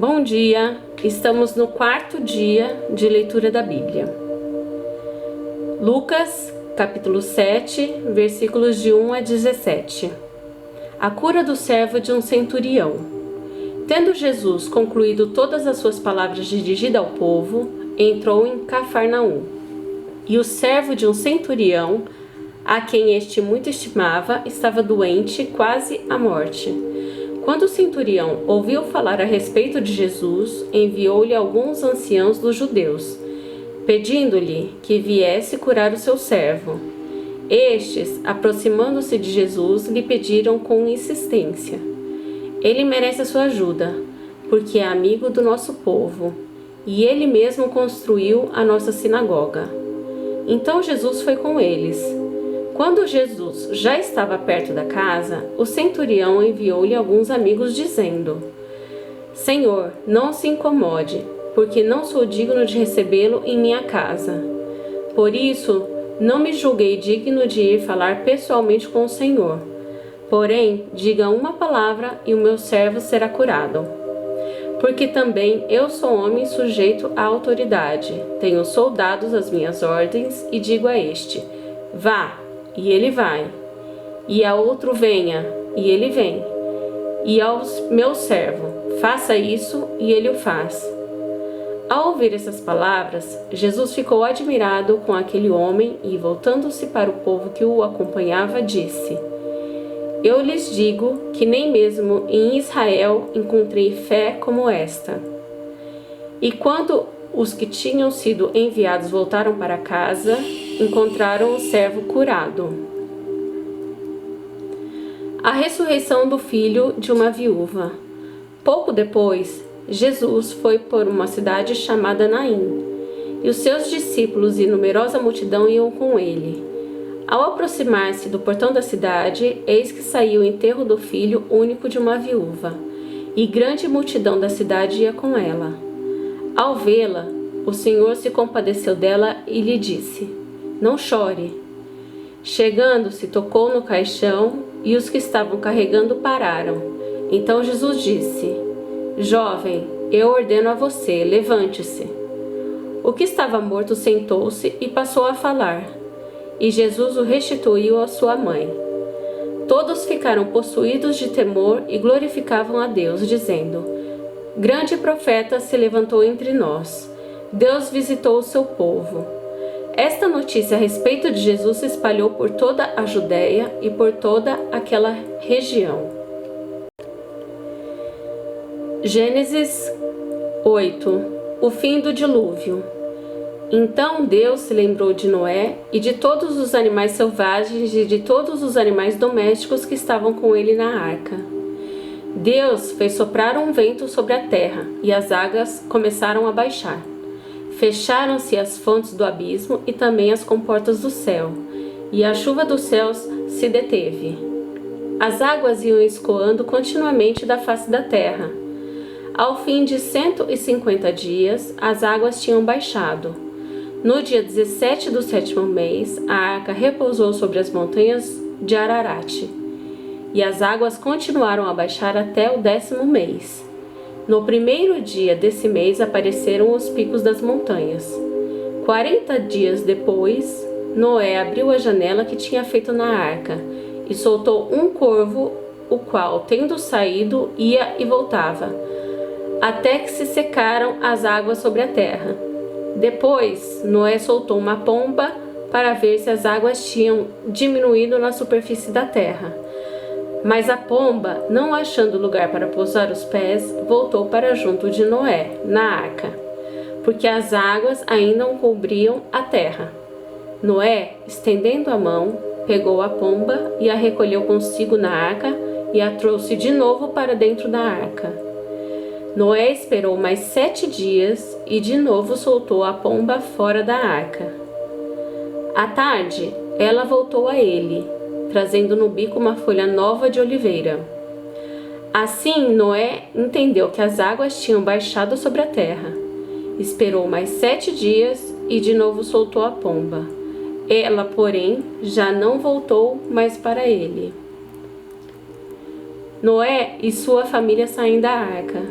Bom dia, estamos no quarto dia de leitura da Bíblia. Lucas, capítulo 7, versículos de 1 a 17. A cura do servo de um centurião. Tendo Jesus concluído todas as suas palavras dirigidas ao povo, entrou em Cafarnaum. E o servo de um centurião, a quem este muito estimava, estava doente, quase à morte. Quando o centurião ouviu falar a respeito de Jesus, enviou-lhe alguns anciãos dos judeus, pedindo-lhe que viesse curar o seu servo. Estes, aproximando-se de Jesus, lhe pediram com insistência: Ele merece a sua ajuda, porque é amigo do nosso povo, e ele mesmo construiu a nossa sinagoga. Então Jesus foi com eles. Quando Jesus já estava perto da casa, o centurião enviou-lhe alguns amigos, dizendo: Senhor, não se incomode, porque não sou digno de recebê-lo em minha casa. Por isso, não me julguei digno de ir falar pessoalmente com o Senhor. Porém, diga uma palavra e o meu servo será curado. Porque também eu sou homem sujeito à autoridade. Tenho soldados às minhas ordens e digo a este: vá, e ele vai. E a outro: venha, e ele vem. E ao meu servo: faça isso, e ele o faz. Ao ouvir essas palavras, Jesus ficou admirado com aquele homem e, voltando-se para o povo que o acompanhava, disse: Eu lhes digo que nem mesmo em Israel encontrei fé como esta. E quando os que tinham sido enviados voltaram para casa, encontraram o servo curado. A ressurreição do filho de uma viúva. Pouco depois, Jesus foi por uma cidade chamada Naim, e os seus discípulos e numerosa multidão iam com ele. Ao aproximar-se do portão da cidade, eis que saiu o enterro do filho único de uma viúva, e grande multidão da cidade ia com ela. Ao vê-la, o Senhor se compadeceu dela e lhe disse: Não chore. Chegando-se, tocou no caixão, e os que estavam carregando pararam. Então Jesus disse: Jovem, eu ordeno a você, levante-se. O que estava morto sentou-se e passou a falar, e Jesus o restituiu à sua mãe. Todos ficaram possuídos de temor e glorificavam a Deus, dizendo: Grande profeta se levantou entre nós. Deus visitou o seu povo. Esta notícia a respeito de Jesus se espalhou por toda a Judéia e por toda aquela região. Gênesis 8. O fim do dilúvio. Então Deus se lembrou de Noé e de todos os animais selvagens e de todos os animais domésticos que estavam com ele na arca. Deus fez soprar um vento sobre a terra e as águas começaram a baixar. Fecharam-se as fontes do abismo e também as comportas do céu, e a chuva dos céus se deteve. As águas iam escoando continuamente da face da terra. Ao fim de 150 dias, as águas tinham baixado. No dia 17 do sétimo mês, a arca repousou sobre as montanhas de Ararat, e as águas continuaram a baixar até o 10º mês. No primeiro dia desse mês apareceram os picos das montanhas. 40 dias depois, Noé abriu a janela que tinha feito na arca e soltou um corvo, o qual, tendo saído, ia e voltava, até que se secaram as águas sobre a terra. Depois, Noé soltou uma pomba para ver se as águas tinham diminuído na superfície da terra. Mas a pomba, não achando lugar para pousar os pés, voltou para junto de Noé, na arca, porque as águas ainda não cobriam a terra. Noé, estendendo a mão, pegou a pomba e a recolheu consigo na arca e a trouxe de novo para dentro da arca. Noé esperou mais 7 dias e de novo soltou a pomba fora da arca. À tarde, ela voltou a ele, trazendo no bico uma folha nova de oliveira. Assim, Noé entendeu que as águas tinham baixado sobre a terra. Esperou mais 7 dias e de novo soltou a pomba. Ela, porém, já não voltou mais para ele. Noé e sua família saem da arca.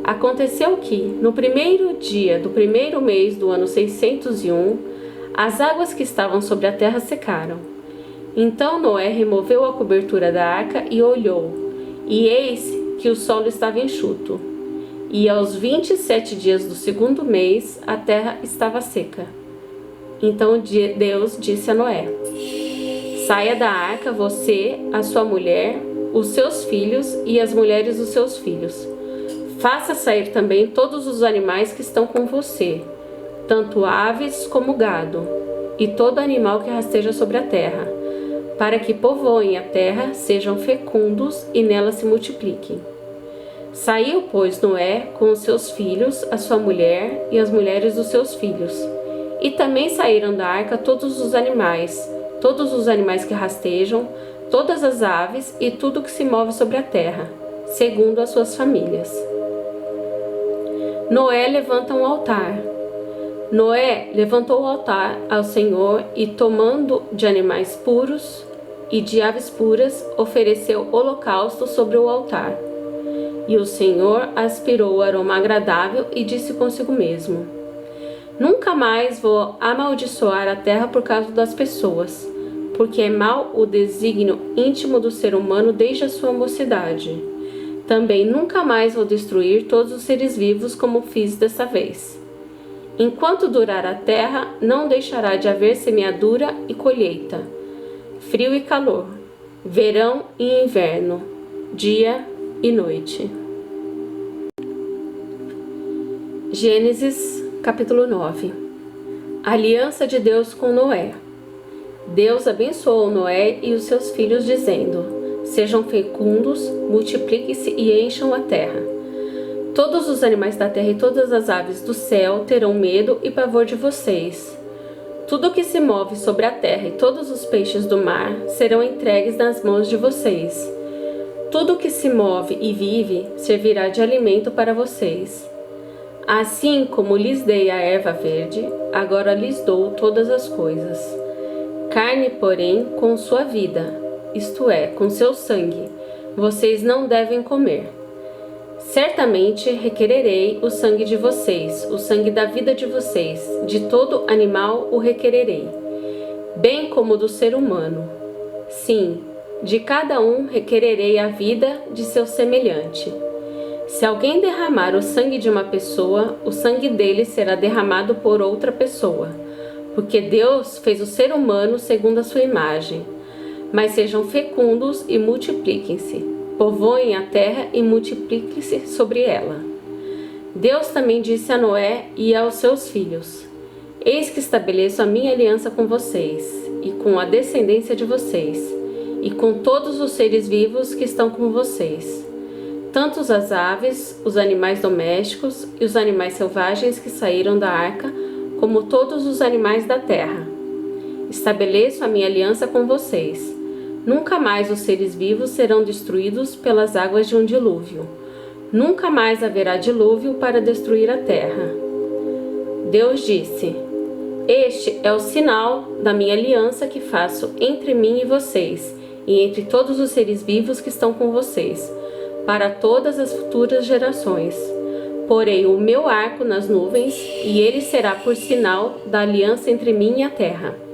Aconteceu que, no primeiro dia do primeiro mês do ano 601, as águas que estavam sobre a terra secaram. Então Noé removeu a cobertura da arca e olhou, e eis que o solo estava enxuto. E aos 27 dias do segundo mês, a terra estava seca. Então Deus disse a Noé: saia da arca, você, a sua mulher, os seus filhos e as mulheres dos seus filhos. Faça sair também todos os animais que estão com você, tanto aves como gado, e todo animal que rasteja sobre a terra, para que povoem a terra, sejam fecundos e nela se multipliquem. Saiu, pois, Noé com os seus filhos, a sua mulher e as mulheres dos seus filhos. E também saíram da arca todos os animais que rastejam, todas as aves e tudo que se move sobre a terra, segundo as suas famílias. Noé levanta um altar. Noé levantou o altar ao Senhor e, tomando de animais puros e de aves puras, ofereceu holocausto sobre o altar. E o Senhor aspirou o aroma agradável e disse consigo mesmo: nunca mais vou amaldiçoar a terra por causa das pessoas, porque é mau o desígnio íntimo do ser humano desde a sua mocidade. Também nunca mais vou destruir todos os seres vivos como fiz desta vez. Enquanto durar a terra, não deixará de haver semeadura e colheita, frio e calor, verão e inverno, dia e noite. Gênesis capítulo 9. Aliança de Deus com Noé. Deus abençoou Noé e os seus filhos, dizendo: sejam fecundos, multipliquem-se e encham a terra. Todos os animais da terra e todas as aves do céu terão medo e pavor de vocês. Tudo que se move sobre a terra e todos os peixes do mar serão entregues nas mãos de vocês. Tudo que se move e vive servirá de alimento para vocês. Assim como lhes dei a erva verde, agora lhes dou todas as coisas. Carne, porém, com sua vida, isto é, com seu sangue, vocês não devem comer. Certamente requererei o sangue de vocês, o sangue da vida de vocês, de todo animal o requererei, bem como do ser humano. Sim, de cada um requererei a vida de seu semelhante. Se alguém derramar o sangue de uma pessoa, o sangue dele será derramado por outra pessoa, porque Deus fez o ser humano segundo a sua imagem. Mas sejam fecundos e multipliquem-se, povoem a terra e multipliquem-se sobre ela. Deus também disse a Noé e aos seus filhos: eis que estabeleço a minha aliança com vocês, e com a descendência de vocês, e com todos os seres vivos que estão com vocês, tanto as aves, os animais domésticos e os animais selvagens que saíram da arca, como todos os animais da terra. Estabeleço a minha aliança com vocês. Nunca mais os seres vivos serão destruídos pelas águas de um dilúvio. Nunca mais haverá dilúvio para destruir a terra. Deus disse: este é o sinal da minha aliança que faço entre mim e vocês, e entre todos os seres vivos que estão com vocês, para todas as futuras gerações. Porei o meu arco nas nuvens, e ele será por sinal da aliança entre mim e a terra.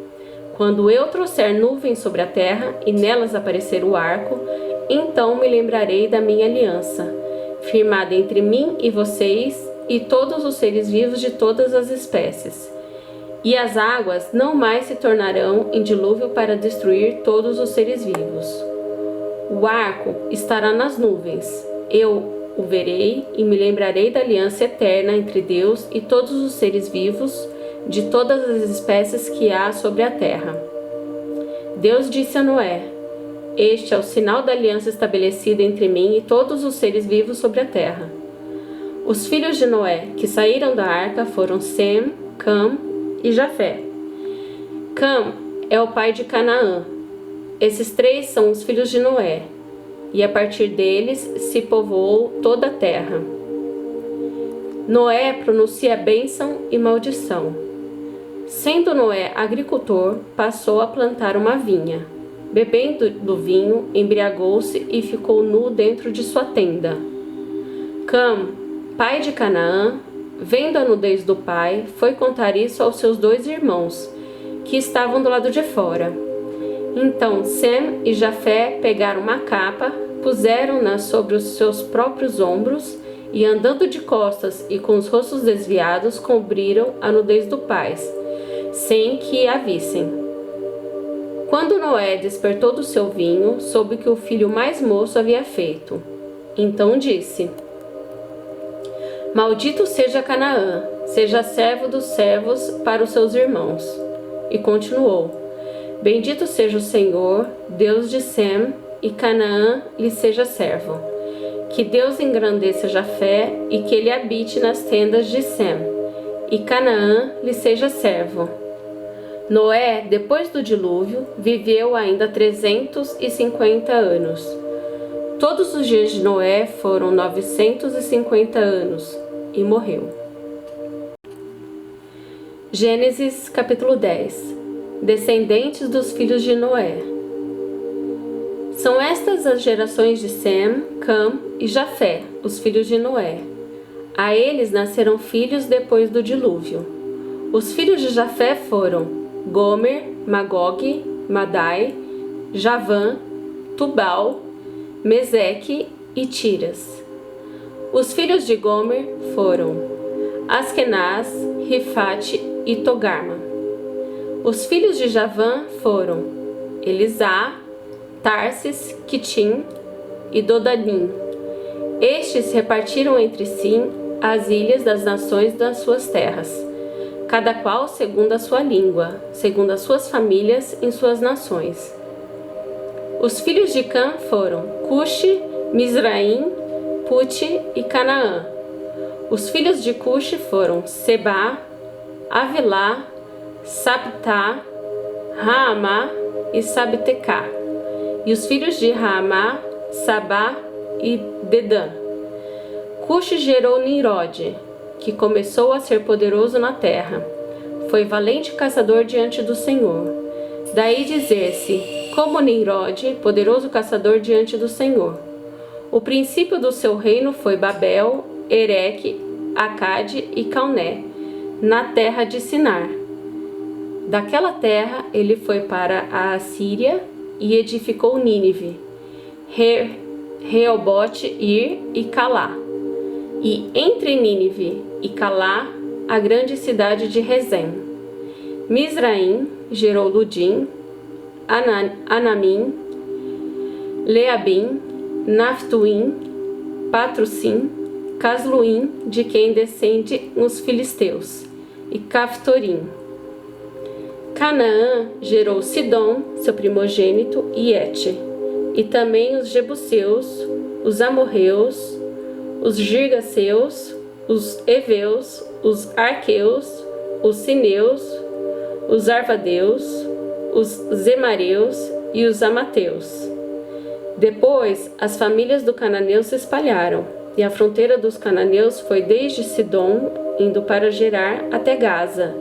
Quando eu trouxer nuvens sobre a terra, e nelas aparecer o arco, então me lembrarei da minha aliança, firmada entre mim e vocês, e todos os seres vivos de todas as espécies. E as águas não mais se tornarão em dilúvio para destruir todos os seres vivos. O arco estará nas nuvens. Eu o verei e me lembrarei da aliança eterna entre Deus e todos os seres vivos de todas as espécies que há sobre a terra. Deus disse a Noé: este é o sinal da aliança estabelecida entre mim e todos os seres vivos sobre a terra. Os filhos de Noé que saíram da arca foram Sem, Cam e Jafé. Cam é o pai de Canaã. Esses três são os filhos de Noé, e a partir deles se povoou toda a terra. Noé pronuncia bênção e maldição. Sendo Noé agricultor, passou a plantar uma vinha. Bebendo do vinho, embriagou-se e ficou nu dentro de sua tenda. Cam pai de Canaã, vendo a nudez do pai, foi contar isso aos seus 2 irmãos, que estavam do lado de fora. Então Sem e Jafé pegaram uma capa, puseram-na sobre os seus próprios ombros e, andando de costas e com os rostos desviados, cobriram a nudez do pai, sem que a vissem. Quando Noé despertou do seu vinho, soube que o filho mais moço havia feito. Então disse: Maldito seja Canaã, seja servo dos servos para os seus irmãos. E continuou: Bendito seja o Senhor, Deus de Sem, e Canaã lhe seja servo. Que Deus engrandeça Jafé e que ele habite nas tendas de Sem, e Canaã lhe seja servo. Noé, depois do dilúvio, viveu ainda 350 anos. Todos os dias de Noé foram 950 anos e morreu. Gênesis capítulo 10. Descendentes dos filhos de Noé. São estas as gerações de Sem, Cam e Jafé, os filhos de Noé. A eles nasceram filhos depois do dilúvio. Os filhos de Jafé foram Gomer, Magog, Madai, Javã, Tubal, Meseque e Tiras. Os filhos de Gomer foram Askenaz, Rifate e Togarma. Os filhos de Javã foram Elisá, Tarsis, Quitim e Dodanim. Estes repartiram entre si as ilhas das nações das suas terras, cada qual segundo a sua língua, segundo as suas famílias em suas nações. Os filhos de Cã foram Cuxi, Mizraim, Puti e Canaã. Os filhos de Cuxi foram Sebá, Avilá, Sabtá, Raamá e Sabtecá. E os filhos de Raamá, Sabá e Dedã. Cuxi gerou Nimrode, que começou a ser poderoso na terra. Foi valente caçador diante do Senhor. Daí dizer-se, como Nimrode, poderoso caçador diante do Senhor. O princípio do seu reino foi Babel, Ereque, Acade e Calné, na terra de Sinar. Daquela terra ele foi para a Assíria e edificou Nínive, Reobote, Ir e Calá. E entre Nínive e Calá, a grande cidade de Rezém. Mizraim gerou Ludim, Anamim, Leabim, Naftuim, Patrussim, Casluim, de quem descende os filisteus, e Caftorim. Canaã gerou Sidom, seu primogênito, e Ete, e também os Jebuseus, os Amorreus, os Girgaceus, os Eveus, os Arqueus, os Sineus, os Arvadeus, os Zemareus e os Amateus. Depois, as famílias do cananeu se espalharam, e a fronteira dos cananeus foi desde Sidom, indo para Gerar, até Gaza,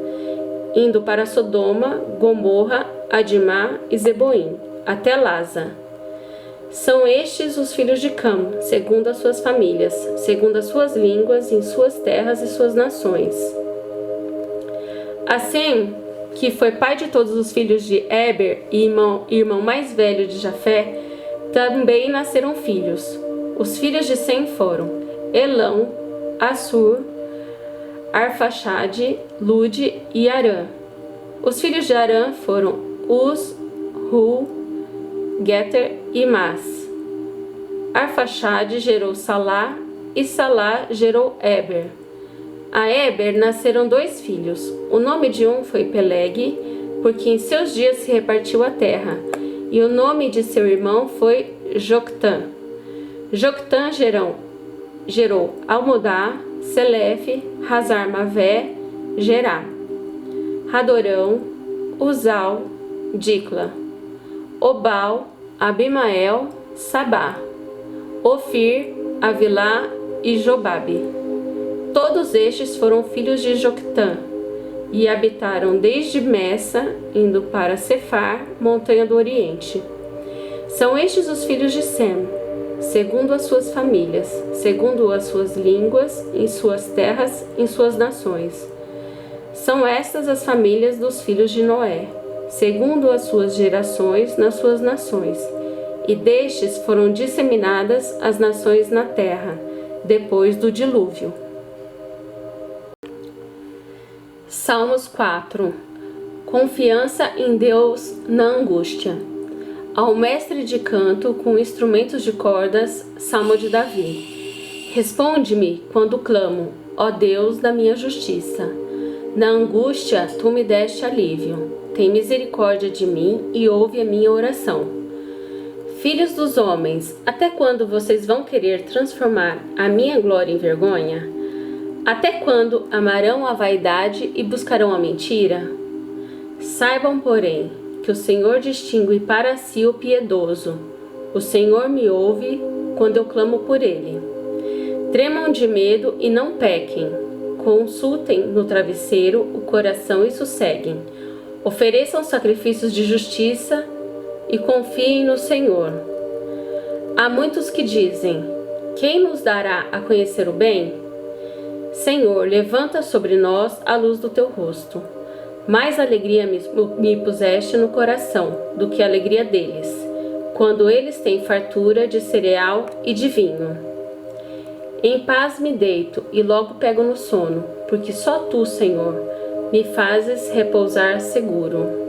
indo para Sodoma, Gomorra, Adimá e Zeboim, até Laza. São estes os filhos de Cam, segundo as suas famílias, segundo as suas línguas, em suas terras e suas nações. Sem, que foi pai de todos os filhos de Eber e irmão mais velho de Jafé, também nasceram filhos. Os filhos de Sem foram Elão, Assur, Arfaxade, Lude e Arã. Os filhos de Arã foram Uz, Hu, Geter e Mas. Arfaxade gerou Salá e Salá gerou Eber. A Eber nasceram 2 filhos. O nome de um foi Peleg, porque em seus dias se repartiu a terra, e o nome de seu irmão foi Joctã. Joctã gerou Almodá, Selefe, Hazar-Mavé, Gerá, Radorão, Uzal, Dicla, Obal, Abimael, Sabá, Ofir, Avilá e Jobabe. Todos estes foram filhos de Joctã e habitaram desde Messa, indo para Cefar, montanha do Oriente. São estes os filhos de Sem. segundo as suas famílias, segundo as suas línguas, em suas terras, em suas nações. São estas as famílias dos filhos de Noé, segundo as suas gerações nas suas nações. E destes foram disseminadas as nações na terra, depois do dilúvio. Salmos 4. Confiança em Deus na angústia. Ao mestre de canto com instrumentos de cordas, Salmo de Davi. Responde-me quando clamo, ó Deus da minha justiça. Na angústia, tu me deste alívio. Tem misericórdia de mim e ouve a minha oração. Filhos dos homens, até quando vocês vão querer transformar a minha glória em vergonha? Até quando amarão a vaidade e buscarão a mentira? Saibam, porém, que o Senhor distingue para si o piedoso. O Senhor me ouve quando eu clamo por ele. Tremam de medo e não pequem. Consultem no travesseiro o coração e sosseguem. Ofereçam sacrifícios de justiça e confiem no Senhor. Há muitos que dizem: quem nos dará a conhecer o bem? Senhor, levanta sobre nós a luz do teu rosto. Mais alegria me puseste no coração do que a alegria deles, quando eles têm fartura de cereal e de vinho. Em paz me deito e logo pego no sono, porque só tu, Senhor, me fazes repousar seguro.